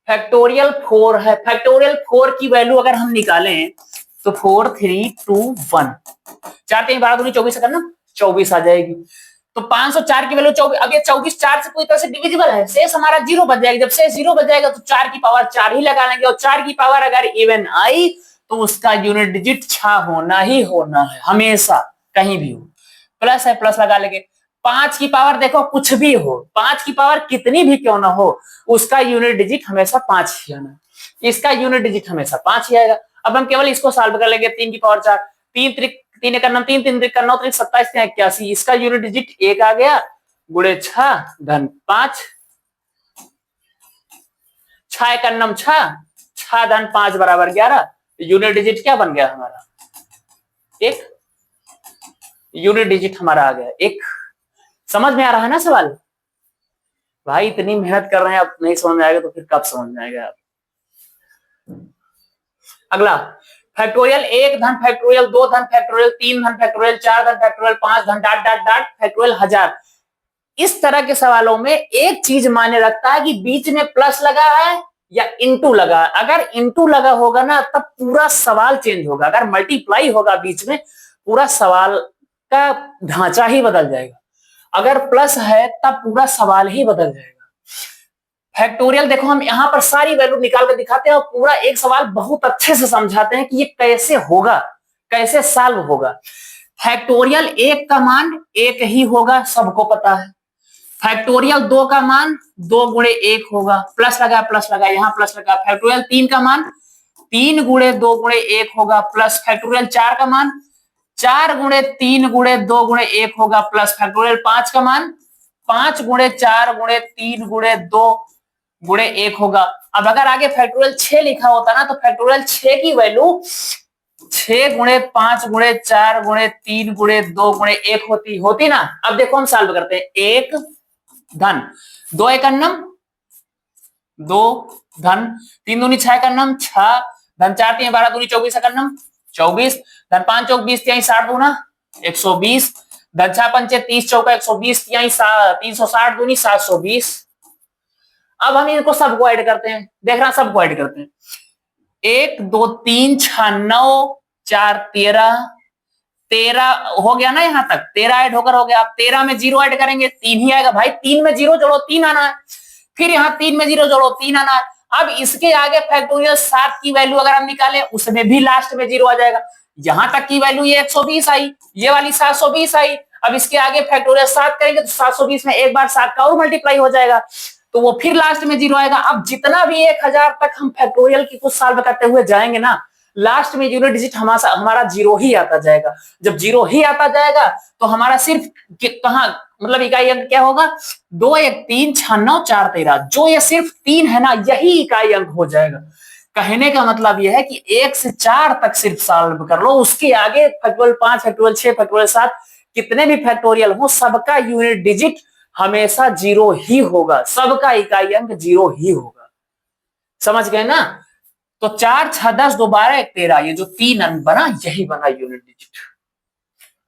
फैक्टोरियल 4 है। फैक्टोरियल 4 की वैल्यू अगर हम निकालें तो 4321, 4 3 12 दूनी 24 करना 24 आ जाएगी। तो 504 की वैल्यू 24, अब ये 24 4 से पूरी तरह से डिविजिबल है, शेष हमारा 0 बच जाएगा। जब शेष 0 बच जाएगा तो 4 की पावर 4 ही लगा लेंगे, और 4 की पावर अगर इवन आई तो उसका यूनिट डिजिट 6 होना ही होना है, हमेशा, कहीं भी हो। प्लस है, प्लस लगा लेंगे। 5 की पावर देखो कुछ भी हो, 5 की पावर कितनी भी क्यों ना हो, उसका यूनिट डिजिट हमेशा 5 ही आना, इसका यूनिट डिजिट हमेशा 5 ही आएगा। अब हम केवल इसको सॉल्व कर लेंगे। 3 की पावर 4, 3 एक 9, 3 3 3 9 3 27 81, इसका यूनिट डिजिट 1 आ गया, गुणे 6 धन 5, 6 एक 9 6, 6 धन 5 बराबर 11। यूनिट डिजिट क्या बन गया हमारा? 1। यूनिट डिजिट हमारा आ गया 1। समझ में आ रहा है ना सवाल? भाई इतनी मेहनत कर रहे हैं, अब नहीं समझ में आएगा तो फिर कब समझ में आएगा आप? अगला, फैक्टोरियल 1 धन फैक्टोरियल 2 धन फैक्टोरियल 3 धन फैक्टोरियल 4 धन फैक्टोरियल 5 धन डाट डाट डाट फैक्टोरियल 1000। इस तरह के सवालों में एक चीज मायने रखता है कि बीच में प्लस लगा है या इंटू लगा है। अगर इंटू लगा होगा ना तब पूरा सवाल चेंज होगा, अगर मल्टीप्लाई होगा बीच में पूरा सवाल का ढांचा ही बदल जाएगा, अगर प्लस है तब पूरा सवाल ही बदल जाएगा। फैक्टोरियल देखो हम यहां पर सारी वैल्यू निकाल कर दिखाते हैं और पूरा एक सवाल बहुत अच्छे से समझाते हैं कि ये कैसे होगा, कैसे सॉल्व होगा। फैक्टोरियल 1 का मान 1 ही होगा, सबको पता है। फैक्टोरियल 2 का मान 2 गुणे 1 होगा, प्लस लगा यहां प्लस लगा। फैक्टोरियल 3 का मान 3 गुणे 2 गुणे 1 होगा, प्लस फैक्टोरियल 4 का मान 4 गुणे 3 गुणे 2 गुणे 1 होगा, प्लस फैक्टोरियल 5 का मान 5 गुणे 4 गुणे 3 गुणे 2 गुणे 1 होगा। अब अगर आगे फैक्टोरियल 6 लिखा होता ना तो फैक्टोरियल 6 की वैल्यू 6 गुणे 5 गुणे 4 गुणे 3 गुणे 2 गुणे 1 होती ना। अब देखो हम सॉल्व करते हैं। 1 धन 2 एक 9 2 धन 3 दूनी 6 एक 9 6 धन 4 3 12 दूनी 24 एक 9 24 धन 5 चौक 20 3 60 दूना 120 धन 6 पंचे 30 चौका 120 360 दूनी 720। अब हम इनको सबको ऐड करते हैं, देख रहा सबको ऐड करते हैं। 1 2 3 6 9 4 13 हो गया ना, यहां तक 13 ऐड होकर हो गया। आप 13 में 0 ऐड करेंगे 3 ही आएगा भाई, 3 में 0 जोड़ो 3 आना है, फिर यहाँ 3 में 0 जोड़ो 3 आना है। अब इसके आगे फैक्टोरियल 7 की वैल्यू अगर हम निकालें उसमें भी लास्ट में 0 आ जाएगा। यहां तक की वैल्यू ये 120 आई, ये वाली 720 आई। अब इसके आगे फैक्टोरियल 7 करेंगे तो 720 में एक बार 7 का और मल्टीप्लाई हो जाएगा तो वो फिर लास्ट में 0 आएगा। अब जितना भी 1000 तक हम फैक्टोरियल की कुछ सॉल्व करते हुए जाएंगे ना, लास्ट में यूनिट डिजिट हमारा 0 ही आता जाएगा। जब 0 ही आता जाएगा तो हमारा सिर्फ कहां मतलब इकाई अंक क्या होगा? 2 1 3 6 9 4 13, जो ये सिर्फ 3 है ना यही इकाई अंक हो जाएगा। कहने का मतलब यह है कि 1 से 4 तक सिर्फ सॉल्व कर लो, उसके आगे फैक्टोरियल 5 फैक्टोरियल 6 फैक्टोरियल 7 कितने भी फैक्टोरियल हो सबका यूनिट डिजिट हमेशा 0 ही होगा, सबका इकाई अंक 0 ही होगा। समझ गए ना? तो 4 6 10 2 12 1 13, ये जो 3 अंक बना यही बना यूनिट डिजिट।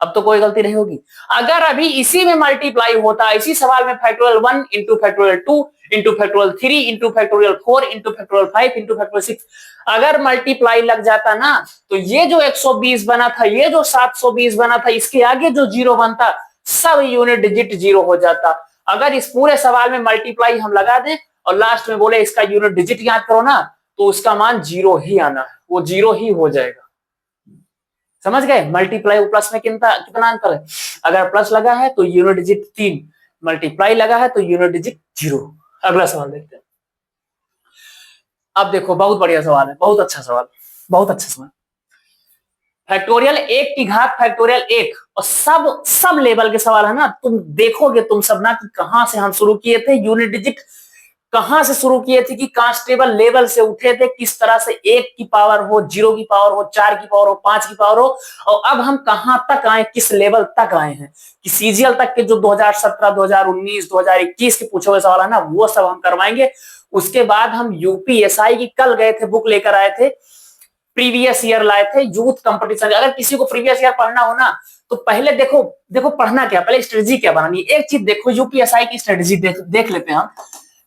अब तो कोई गलती नहीं होगी। अगर अभी इसी में मल्टीप्लाई होता, इसी सवाल में factorial 1 into factorial 2 into factorial 3 into factorial 4 into factorial 5 into factorial 6 अगर मल्टीप्लाई लग जाता ना तो ये जो 120 बना था, ये जो 720 बना था, इसके आगे जो 0 बनता सब यूनिट डिजिट 0 हो जाता। अगर इस पूरे सवाल में मल्टीप्लाई हम लगा दें और लास्ट में बोले इसका यूनिट डिजिट याद करो ना तो उसका मान 0 ही आना है, वो 0 ही हो जाएगा। समझ गए? मल्टीप्लाई और प्लस में कितना अंतर है? अगर प्लस लगा है तो यूनिट डिजिट 3, मल्टीप्लाई लगा है तो यूनिट डिजिट 0। अगला सवाल देखते हैं। अब देखो बहुत बढ़िया सवाल है, बहुत अच्छा सवाल, बहुत अच्छा सवाल। फैक्टोरियल 1 की घात फैक्टोरियल 1 और सब लेवल के सवाल है ना। तुम देखोगे तुम सब ना कि कहां से हम शुरू किए थे, यूनिट डिजिट कहां से शुरू किए थे कि कांस्टेबल लेवल से उठे थे, किस तरह से 1 की पावर हो, 0 की पावर हो, 4 की पावर हो, 5 की पावर हो, और अब हम कहां तक आए, किस लेवल तक आए हैं कि सीजीएल तक के जो 2017 2019 2021 के पूछे हुए सवाल है ना वो सब हम करवाएंगे। उसके बाद हम यूपीएसआई की कल गए थे बुक लेकर आए थे, प्रीवियस ईयर लाए थे यूथ कंपटीशन। अगर किसी को प्रीवियस ईयर पढ़ना हो ना तो पहले देखो पढ़ना क्या, पहले स्ट्रेटेजी क्या बनानी है। एक चीज देखो यूपीएसआई की स्ट्रेटेजी देख लेते हैं हम।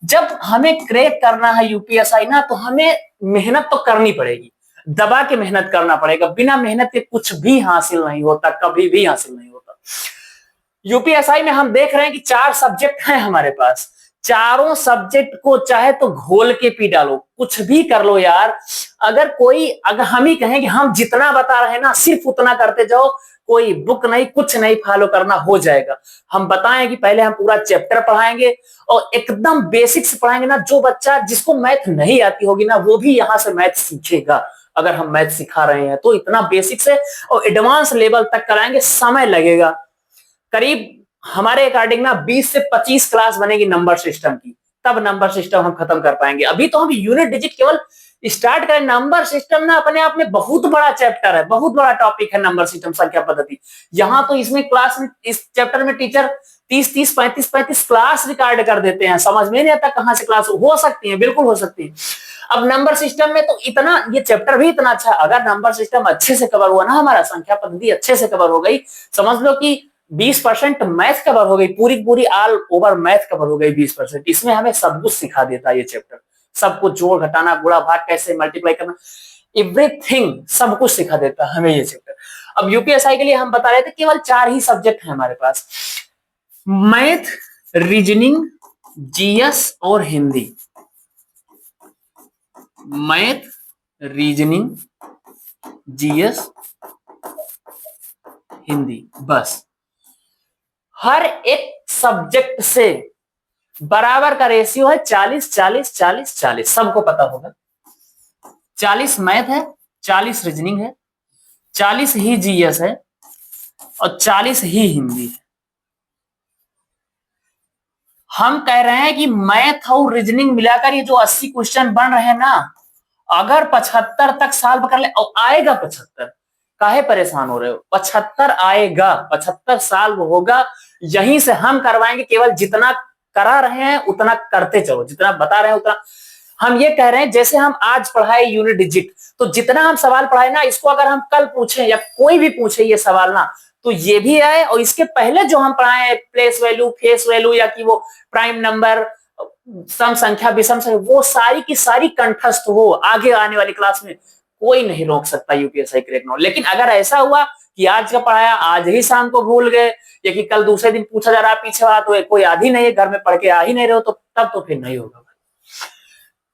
जब हमें क्रैक करना है यूपीएसआई ना तो हमें मेहनत तो करनी पड़ेगी, दबा के मेहनत करना पड़ेगा। बिना मेहनत के कुछ भी हासिल नहीं होता, कभी भी हासिल नहीं होता। यूपीएसआई में हम देख रहे हैं कि 4 सब्जेक्ट हैं हमारे पास, चारों सब्जेक्ट को चाहे तो घोल के पी डालो, कुछ भी कर लो यार। अगर हम ही कहें कि हम जितना बता रहे हैं ना सिर्फ उतना करते जाओ, कोई बुक नहीं कुछ नहीं फॉलो करना, हो जाएगा। हम बताएं कि पहले हम पूरा चैप्टर पढ़ाएंगे और एकदम बेसिक से पढ़ाएंगे ना, जो बच्चा जिसको मैथ नहीं आती होगी ना वो भी यहाँ से मैथ सीखेगा। अगर हम मैथ सिखा रहे हैं तो इतना बेसिक से और एडवांस लेवल तक कराएंगे, समय लगेगा करीब हमारे अकॉर्डिंग ना 20 से 25 क्लास बनेगी नंबर सिस्टम की, तब नंबर सिस्टम हम खत्म कर पाएंगे। अभी तो हम यूनिट डिजिट केवल स्टार्ट करें। नंबर सिस्टम ना अपने आप में बहुत बड़ा चैप्टर है, बहुत बड़ा टॉपिक है नंबर सिस्टम, संख्या पद्धति। यहाँ तो इसमें क्लास में इस चैप्टर में टीचर 30-30 35-35 क्लास रिकॉर्ड कर देते हैं, समझ में नहीं आता कहाँ से क्लास हो सकती है, बिल्कुल हो सकती है। अब नंबर सिस्टम में तो इतना, ये चैप्टर भी इतना अच्छा, अगर नंबर सिस्टम अच्छे से कवर हुआ ना, हमारा संख्या पद्धति अच्छे से कवर हो गई, समझ लो कि 20% मैथ कवर हो गई, पूरी पूरी ऑल ओवर मैथ कवर हो गई 20%। इसमें हमें सब कुछ सिखा देता है ये चैप्टर, सब कुछ जोड़ घटाना गुणा भाग कैसे मल्टीप्लाई करना, एवरीथिंग सब कुछ सिखा देता है हमें ये चैप्टर। अब यूपीएसआई के लिए हम बता रहे थे केवल 4 ही सब्जेक्ट है हमारे पास, मैथ, रीजनिंग, जीएस और Hindi. Math, reasoning, GS, Hindi, बस। हर एक सब्जेक्ट से बराबर का रेशियो है 40-40-40-40, सबको पता होगा। 40 मैथ है, 40 रीजनिंग है, 40 ही जीएस है और 40 ही हिंदी है। हम कह रहे हैं कि मैथ और रीजनिंग मिलाकर ये जो 80 क्वेश्चन बन रहे हैं ना, अगर 75 तक सॉल्व कर ले, और आएगा 75, काहे परेशान हो रहे हो, 75 आएगा, 75 सॉल्व होगा। यहीं से हम करवाएंगे, केवल जितना करा रहे हैं उतना करते चलो, जितना बता रहे हैं उतना। हम ये कह रहे हैं जैसे हम आज पढ़ाए यूनिट डिजिट, तो जितना हम सवाल पढ़ाए ना, इसको अगर हम कल पूछे या कोई भी पूछे ये सवाल ना, तो ये भी आए, और इसके पहले जो हम पढ़ाए हैं प्लेस वैल्यू, फेस वैल्यू, या कि वो प्राइम नंबर, सम संख्या, विषम संख्या, वो सारी की सारी कंठस्थ हो आगे आने वाली क्लास में, कोई नहीं रोक सकता यूपीएससी क्रैक नो। लेकिन अगर ऐसा हुआ कि आज का पढ़ाया आज ही शाम को भूल गए, या कि कल दूसरे दिन पूछा जा रहा पीछे वाला, तो कोई याद ही नहीं है, घर में पढ़ के आ ही नहीं रहे हो, तो तब तो फिर नहीं होगा।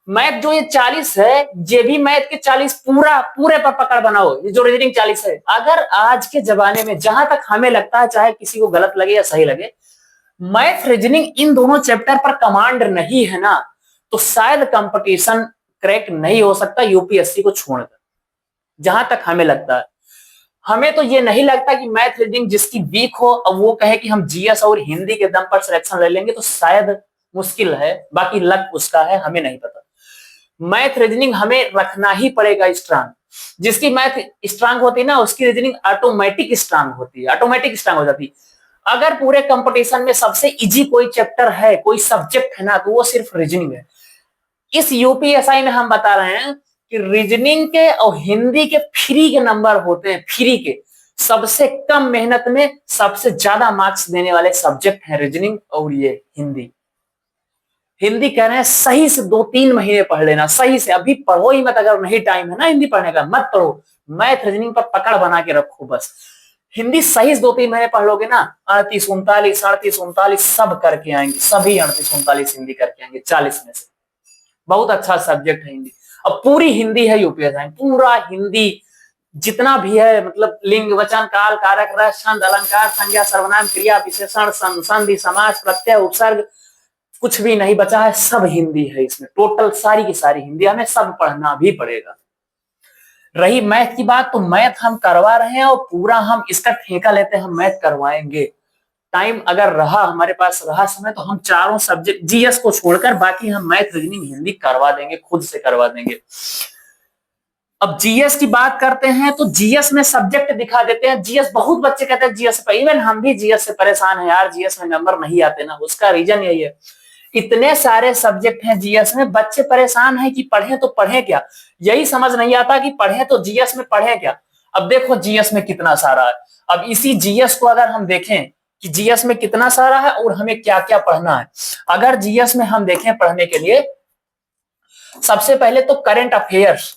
मैथ जो ये 40 है, ये भी मैथ के 40 पूरे पर पकड़ बनाओ। ये जो रीजनिंग 40 है, अगर आज के जमाने में, जहां तक हमें लगता है, चाहे किसी को गलत लगे या सही लगे, मैथ रीजनिंग इन दोनों चैप्टर पर कमांड नहीं है ना, तो शायद कंपटीशन क्रैक नहीं हो सकता यूपीएससी को छोड़कर, जहां तक हमें लगता है। हमें तो ये नहीं लगता कि मैथ रीजनिंग जिसकी वीक हो, अब वो कहे कि हम जीएस और हिंदी के दम पर सिलेक्शन ले लेंगे, तो शायद मुश्किल है, बाकी लक उसका है, हमें नहीं पता। मैथ रीजनिंग हमें रखना ही पड़ेगा स्ट्रांग। जिसकी मैथ स्ट्रांग होती है ना, उसकी रीजनिंग ऑटोमेटिक स्ट्रांग होती है, ऑटोमेटिक स्ट्रांग हो जाती है। अगर पूरे कंपटीशन में सबसे इजी कोई चैप्टर है, कोई सब्जेक्ट है ना, तो वो सिर्फ रीजनिंग है। इस यूपीएसआई में हम बता रहे हैं कि रीजनिंग के और हिंदी के फ्री के नंबर होते हैं, फ्री के। सबसे कम मेहनत में सबसे ज्यादा मार्क्स देने वाले सब्जेक्ट है रीजनिंग और ये हिंदी। हिंदी कह रहे हैं सही से 2-3 महीने पढ़ लेना, सही से, अभी पढ़ो ही मत, अगर नहीं टाइम है ना हिंदी पढ़ने का मत पढ़ो, मैथ रीजनिंग पर पकड़ बना के रखो बस। हिंदी सही से 2-3 महीने पढ़ लोगे ना, 38-39, 38-39 सब करके आएंगे, सभी 38-39 हिंदी करके आएंगे 40 में से। बहुत अच्छा सब्जेक्ट है हिंदी। अब पूरी हिंदी है यूपीएससी, पूरा हिंदी जितना भी है, मतलब लिंग, वचन, काल, कारक, रस, छंद, अलंकार, संज्ञा, सर्वनाम, क्रिया, विशेषण, संधि, समास, प्रत्यय, उपसर्ग, कुछ भी नहीं बचा है, सब हिंदी है इसमें, टोटल सारी की सारी हिंदी, हमें सब पढ़ना भी पड़ेगा। रही मैथ की बात, तो मैथ हम करवा रहे हैं और पूरा हम इसका ठेका लेते हैं, हम मैथ करवाएंगे। टाइम अगर रहा हमारे पास, रहा समय, तो हम चारों सब्जेक्ट जीएस को छोड़कर बाकी हम मैथ, रीजनिंग, हिंदी करवा देंगे, खुद से करवा देंगे। अब जीएस की बात करते हैं, तो जीएस में सब्जेक्ट दिखा देते हैं। जीएस बहुत बच्चे कहते हैं जीएस पे, इवन हम भी जीएस से परेशान है यार, जीएस में नंबर नहीं आते ना, उसका रीजन यही है, इतने सारे सब्जेक्ट हैं जीएस में, बच्चे परेशान हैं कि पढ़े तो पढ़े क्या, यही समझ नहीं आता कि पढ़े तो जीएस में पढ़े क्या। अब देखो जीएस में कितना सारा है, अब इसी जीएस को अगर हम देखें कि जीएस में कितना सारा है और हमें क्या क्या पढ़ना है। अगर जीएस में हम देखें पढ़ने के लिए, सबसे पहले तो करंट अफेयर्स,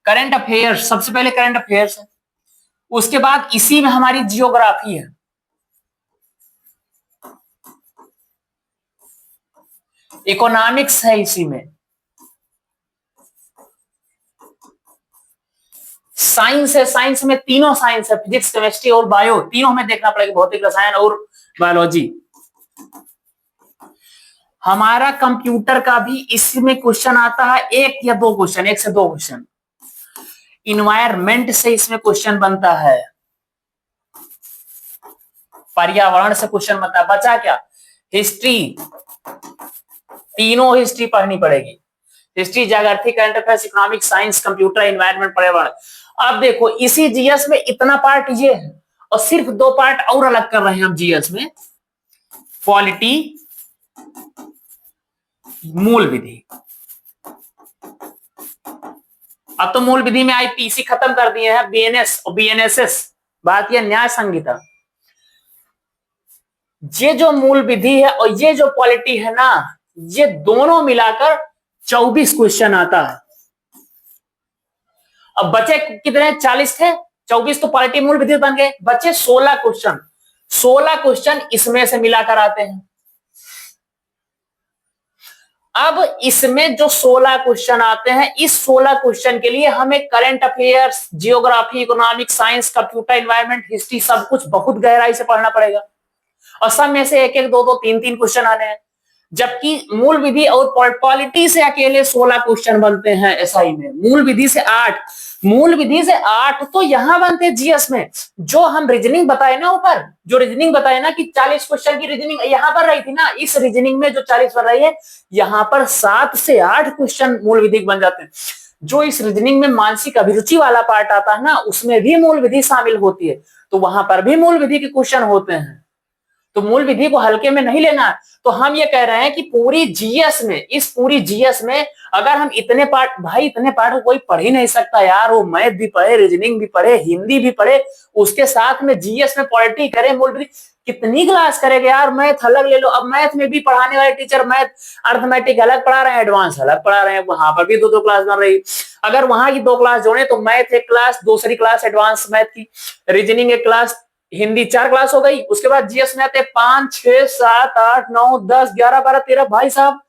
करंट अफेयर्स सबसे पहले करंट अफेयर्स है, उसके बाद इसी में हमारी जियोग्राफी है, इकोनॉमिक्स है इसी में, साइंस है, साइंस में तीनों साइंस है, फिजिक्स केमिस्ट्री और बायो, तीनों में देखना पड़ेगा, भौतिक रसायन और बायोलॉजी। हमारा कंप्यूटर का भी इसमें क्वेश्चन आता है, एक या दो क्वेश्चन, एक से दो क्वेश्चन। इन्वायरमेंट से इसमें क्वेश्चन बनता है, पर्यावरण से क्वेश्चन बनता है। बचा क्या? हिस्ट्री, तीनों हिस्ट्री पढ़नी पड़ेगी, history, geography, current affairs, economics, science, computer, environment, पर्यावरण। अब देखो इसी जीएस में इतना पार्ट ये है और सिर्फ दो पार्ट और अलग कर रहे हैं हम जीएस में, पॉलिटी, मूल विधि। अब तो मूल विधि में आईपीसी खत्म कर दिए हैं, बीएनएस और बीएनएसएस, भारतीय न्याय संहिता। ये जो मूल विधि है और ये जो पॉलिटी है ना, ये दोनों मिलाकर 24 क्वेश्चन आता है। अब बचे कितने? 40 थे, 24 तो पॉलिटी मूल विधि बन गए, बचे 16 क्वेश्चन। 16 क्वेश्चन इसमें से मिलाकर आते हैं। अब इसमें जो 16 क्वेश्चन आते हैं, इस 16 क्वेश्चन के लिए हमें current affairs, geography, economics, science, computer, environment, history सब कुछ बहुत गहराई से पढ़ना पड़ेगा और सब में से एक एक, दो दो, तीन तीन क्वेश्चन आने हैं। जबकि मूल विधि और पॉलिटी से अकेले 16 क्वेश्चन बनते हैं एसआई में, मूल विधि से 8, मूल विधि से 8 तो यहां बनते हैं जीएस में। जो हम रीजनिंग बताए ना ऊपर, जो रीजनिंग बताए ना कि 40 क्वेश्चन की रीजनिंग यहां पर रही थी ना, इस रीजनिंग में जो 40 बन रही है, यहां पर 7 से 8 क्वेश्चन मूल विधि बन जाते हैं। जो इस रीजनिंग में मानसिक अभिरुचि वाला पार्ट आता है ना, उसमें भी मूल विधि शामिल होती है, तो वहां पर भी मूल विधि के क्वेश्चन होते हैं। तो मूल विधि को हल्के में नहीं लेना। तो हम ये कह रहे हैं कि पूरी जीएस में, इस पूरी जीएस में अगर हम इतने पार्ट, भाई इतने पार्ट को कोई पढ़ ही नहीं सकता यार, वो मैथ भी पढ़े, रीजनिंग भी पढ़े, हिंदी भी पढ़े, उसके साथ में जीएस में पॉलिटी करे, मूल विधि, कितनी क्लास करेगा यार। मैथ अलग ले लो, अब मैथ में भी पढ़ाने वाले टीचर मैथ अर्थमेटिक अलग पढ़ा रहे हैं, एडवांस अलग पढ़ा रहे हैं, वहां पर भी दो दो क्लास बन रही। अगर वहां की 2 क्लास जोड़े तो मैथ एक क्लास, दूसरी क्लास एडवांस मैथ की, रीजनिंग एक क्लास, हिंदी 4 क्लास हो गई। उसके बाद जीएस में आते 5, 6, 7, 8, 9, 10, 11, 12, 13, भाई साहब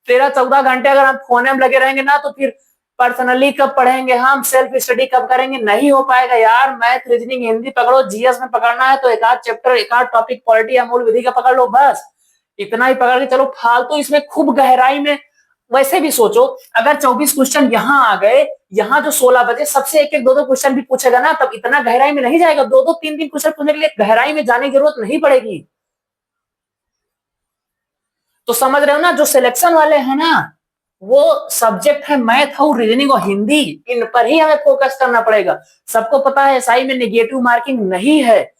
13, 14 घंटे अगर हम फोन में लगे रहेंगे ना, तो फिर पर्सनली कब पढ़ेंगे हम, सेल्फ स्टडी कब करेंगे? नहीं हो पाएगा यार। मैथ, रीजनिंग, हिंदी पकड़ो, जीएस में पकड़ना है तो एक आध चैप्टर, एक आध टॉपिक पॉलिटी या मूल विधि का पकड़ लो, बस इतना ही पकड़ के चलो। फालतू इसमें खूब गहराई में, वैसे भी सोचो अगर 24 क्वेश्चन यहां आ गए, यहां जो 16 बचे, सबसे एक एक, दो दो क्वेश्चन भी पूछेगा ना, तब इतना गहराई में नहीं जाएगा। 2-2, 3-3 क्वेश्चन पूछने के लिए गहराई में जाने की जरूरत नहीं पड़ेगी। तो समझ रहे हो ना, जो सिलेक्शन वाले हैं ना, वो सब्जेक्ट है मैथ और रीजनिंग और हिंदी, इन पर ही हमें फोकस करना पड़ेगा। सबको पता है एसआई में नेगेटिव मार्किंग नहीं है,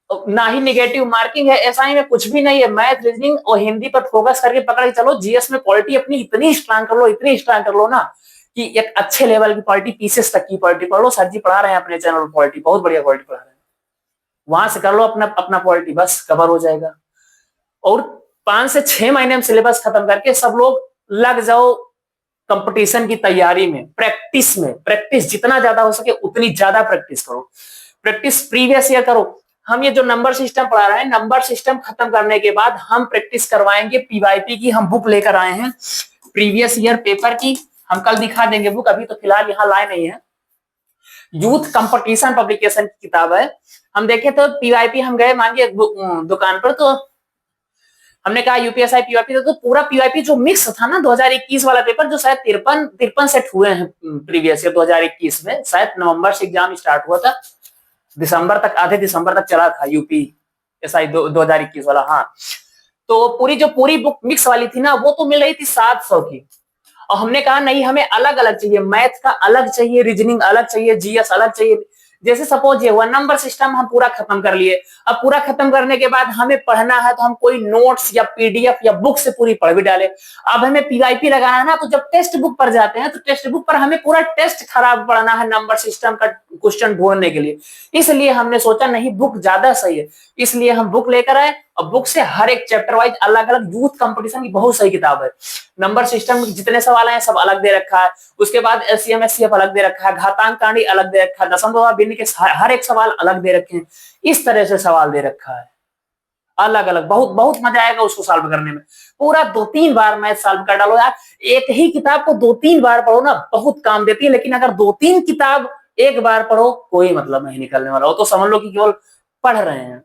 ना ही नेगेटिव मार्किंग है, एसआई में कुछ भी नहीं है। मैथ, रीजनिंग और हिंदी पर फोकस करके पकड़ के चलो। जीएस में पॉलिटी अपनी इतनी स्ट्रांग कर लो, इतनी स्ट्रांग कर लो ना कि एक अच्छे लेवल की पॉलिटी, पीसेस तक की पॉलिटी पढ़ लो। सर जी पढ़ा रहे हैं अपने चैनल पर पॉलिटी, बहुत बढ़िया पॉलिटी पढ़ा रहे हैं, वहां से कर लो अपना अपना पॉलिटी, बस कवर हो जाएगा। और 5 से 6 महीने में सिलेबस खत्म करके सब लोग लग जाओ कंपटीशन की तैयारी में, प्रैक्टिस में। प्रैक्टिस जितना ज्यादा हो सके उतनी ज्यादा प्रैक्टिस करो, प्रैक्टिस प्रीवियस ईयर करो। हम ये जो नंबर सिस्टम पढ़ा रहे हैं, नंबर सिस्टम खत्म करने के बाद हम प्रैक्टिस करवाएंगे पीवाईपी की। हम बुक लेकर आए हैं प्रीवियस ईयर पेपर की, हम कल दिखा देंगे बुक, अभी तो फिलहाल यहाँ लाए नहीं है। यूथ कंपटीशन पब्लिकेशन की किताब है। हम देखे तो पीवाईपी, हम गए मांगे दुकान पर, तो हमने कहा यूपीएसआई पीवाईपी, तो पूरा पीवाईपी जो मिक्स था ना 2021 वाला पेपर, जो शायद 53 सेट हुए हैं प्रीवियस ईयर 2021 में, शायद नवंबर से एग्जाम स्टार्ट हुआ था, दिसंबर तक, आधे दिसंबर तक चला था यूपीएसआई 2021 वाला। हाँ, तो पूरी बुक मिक्स वाली थी ना, वो तो मिल रही थी 700 की। और हमने कहा नहीं, हमें अलग अलग चाहिए, मैथ का अलग चाहिए, रीजनिंग अलग चाहिए, जीएस अलग चाहिए। जैसे सपोज ये 1 नंबर सिस्टम हम पूरा खत्म कर लिए, अब पूरा खत्म करने के बाद हमें पढ़ना है तो हम कोई नोट्स या पीडीएफ या बुक से पूरी पढ़ भी डाले। अब हमें पीवाईपी लगाना है ना, तो जब टेक्स्ट बुक पर जाते हैं तो टेक्स्ट बुक पर हमें पूरा टेस्ट खराब पढ़ना है, नंबर सिस्टम का क्वेश्चन ढूंढने के लिए। इसलिए हमने सोचा नहीं बुक ज्यादा सही है, इसलिए हम बुक लेकर आए और बुक से हर एक चैप्टर वाइज अलग अलग यूथ कंपटीशन की बहुत सही किताब है। नंबर सिस्टम में जितने सवाल हैं सब अलग दे रखा है, उसके बाद एलसीएम एचसीएफ अलग दे रखा है, घातांक कांडी अलग दे रखा है, दशमलव भिन्न के हर एक सवाल अलग दे रखे हैं। इस तरह से सवाल दे रखा है अलग अलग। बहुत बहुत मजा आएगा उसको सॉल्व करने में। पूरा 2-3 बार मैथ सॉल्व कर डालो यार। एक ही किताब को 2-3 बार पढ़ो ना, बहुत काम देती है। लेकिन अगर 2-3 किताब एक बार पढ़ो कोई मतलब नहीं निकलने वाला, वो तो समझ लो कि केवल पढ़ रहे हैं।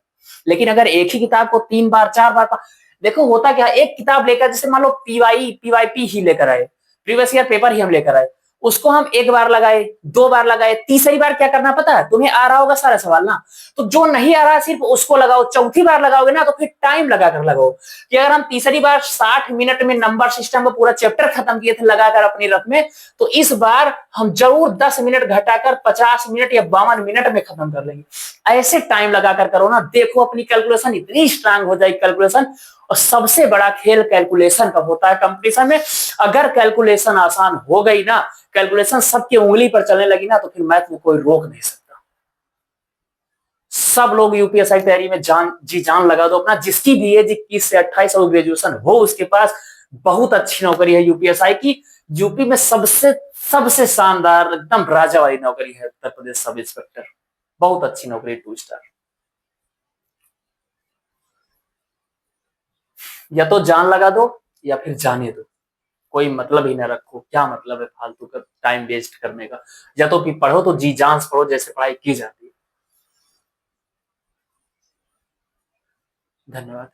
लेकिन अगर एक ही किताब को 3 बार 4 बार देखो होता क्या, एक किताब लेकर जैसे मान लो पीवाईपी ही लेकर आए, प्रीवियस ईयर पेपर ही हम लेकर आए, उसको हम एक बार लगाए, 2 बार लगाए, तीसरी बार क्या करना पता है तुम्हें? आ रहा होगा सारा सवाल ना, तो जो नहीं आ रहा है सिर्फ उसको लगाओ। चौथी बार लगाओगे ना तो फिर टाइम लगा कर लगाओ। कि अगर हम तीसरी बार 60 मिनट में नंबर सिस्टम का पूरा चैप्टर खत्म किए थे लगाकर अपनी रफ में, तो इस बार हम जरूर 10 मिनट घटाकर 50 मिनट या 52 मिनट में खत्म कर लेंगे। ऐसे टाइम लगाकर करो ना, देखो अपनी कैलकुलेशन इतनी स्ट्रांग हो जाएगी कैलकुलेशन। और सबसे बड़ा खेल कैलकुलेशन का होता है कंपटीशन में। अगर कैलकुलेशन आसान हो गई ना, कैलकुलेशन सबकी उंगली पर चलने लगी ना, तो फिर मैथ में कोई रोक नहीं सकता। सब लोग यूपीएससी तैयारी में जान लगा दो अपना। जिसकी भी एज 21 से 28 और ग्रेजुएशन हो उसके पास बहुत अच्छी नौकरी है यूपीएससी की। यूपी में सबसे सबसे शानदार एकदम राजा वाली नौकरी है उत्तर प्रदेश सब इंस्पेक्टर। बहुत अच्छी नौकरी, 2 स्टार। या तो जान लगा दो या फिर जाने दो, कोई मतलब ही ना रखो। क्या मतलब है फालतू का टाइम वेस्ट करने का? या तो फिर पढ़ो तो जी जान से पढ़ो जैसे पढ़ाई की जाती है। धन्यवाद।